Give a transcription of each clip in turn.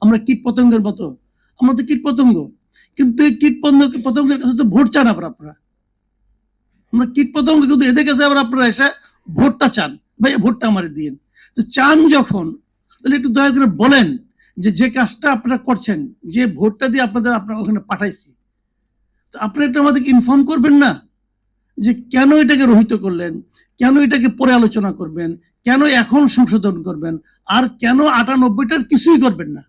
আমরা কীট পতঙ্গের মতো, আমরা তো কীট পতঙ্গ, কিন্তু এই কীট পতঙ্গের কাছে তো ভোট চান আবার আপনারা। আমরা কীট পতঙ্গ, কিন্তু এদের কাছে আবার আপনারা এসে ভোটটা চান, ভাই ভোটটা আমার দিন। তো চান যখন, তাহলে একটু দয়া করে বলেন যে কাজটা আপনারা করছেন, যে ভোটটা দিয়ে আপনারা ওখানে পাঠাইছি, তো আপনারা একটু আমাদেরকে ইনফর্ম করবেন না যে কেন এটাকে রহিত করলেন, কেন এটাকে পরে আলোচনা করবেন, কেন এখন সংশোধন করবেন, আর কেন ৯৮টার কিছুই করবেন না,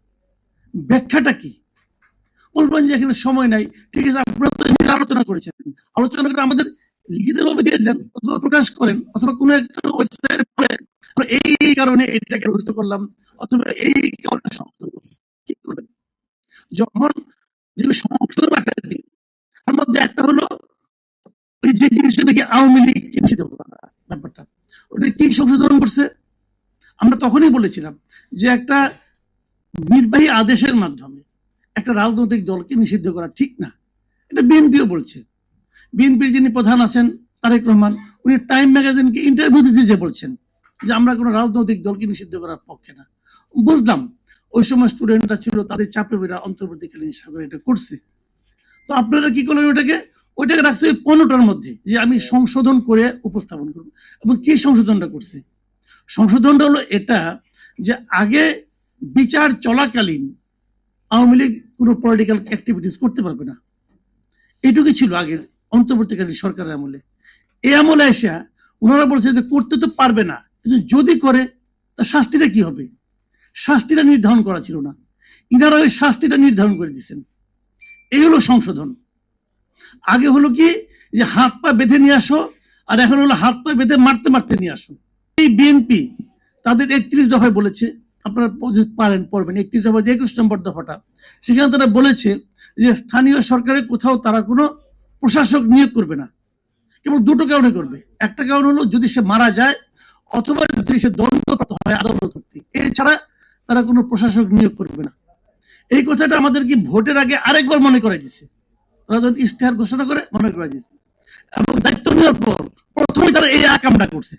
ব্যাখ্যাটা কি? বলবেন যে এখানে সময় নাই, ঠিক আছে, আপনারা তো আলোচনা করেছেন, আলোচনা করে আমাদের লিখিতভাবে দিয়ে দেন, অথবা প্রকাশ করেন, অথবা কোনো একটা ওয়েবসাইটে পড়েন এই কারণে এটাকে রহিত করলাম, অথবা এই কারণে সংশোধন করলাম। কি করবেন? যখন যেগুলো সংশোধন আকারে দিন, তার মধ্যে একটা হলো ওই যে জিনিসটা নাকি আওয়ামী লীগ নিষিদ্ধ করা ব্যাপারটা, ওটা কি সংশোধন করছে? আমরা তখনই বলেছিলাম যে একটা নির্বাহী আদেশের মাধ্যমে একটা রাজনৈতিক দলকে নিষিদ্ধ করা ঠিক না। এটা বিএনপিও বলছে। বিএনপির যিনি প্রধান আছেন তারেক রহমান, উনি টাইম ম্যাগাজিনকে ইন্টারভিউ দিতে যে বলছেন যে আমরা কোনো রাজনৈতিক দলকে নিষিদ্ধ করার পক্ষে না। বুঝলাম ওই সময় স্টুডেন্টরা ছিল, তাদের চাপে বেরা অন্তর্বর্তীকালীন সরকার এটা করছে। তো আপনারা কি করলেন? ওইটাকে রাখছে ওই 15টার মধ্যে, যে আমি সংশোধন করে উপস্থাপন করব। এবং কি সংশোধনটা করছে? সংশোধনটা হলো এটা যে আগে বিচার চলাকালীন আওয়ামী লীগ কোনো পলিটিক্যাল অ্যাক্টিভিটিস করতে পারবে না, এটুকুই ছিল আগের অন্তর্বর্তীকালীন সরকারের আমলে। এই আমলে এসে ওনারা বলছে যে করতে তো পারবে না, কিন্তু যদি করে তা শাস্তিটা কি হবে, শাস্তিটা নির্ধারণ করা ছিল না, ইনারা ওই শাস্তিটা নির্ধারণ করে দিচ্ছেন। এই হলো সংশোধন। আগে হলো কি যে হাত পা বেঁধে নিয়ে আসো, আর এখন হলো হাত পা বেঁধে মারতে মারতে নিয়ে আসো। এই বিএনপি তাদের ৩১ দফায় বলেছে, আপনারা পারেন পড়বেন ৩১ দফা ২১ নম্বর দফাটা, সেখানে তারা বলেছে যে স্থানীয় সরকারের কোথাও তারা কোনো প্রশাসক নিয়োগ করবে না, কেবল দুটো কারণে করবে। একটা কারণ হলো যদি সে মারা যায়, অথবা যদি সে দণ্ডপ্রাপ্ত হয় আদালত কর্তৃক, এছাড়া তারা কোনো প্রশাসক নিয়োগ করবে না। এই কথাটা আমাদেরকে ভোটের আগে আরেকবার মনে করাই দিচ্ছে। তারা যখন ইশতেহার ঘোষণা করে মনে করাই দিচ্ছে, এবং দায়িত্ব নেওয়ার পর প্রথমে তারা এই কামটা করছে।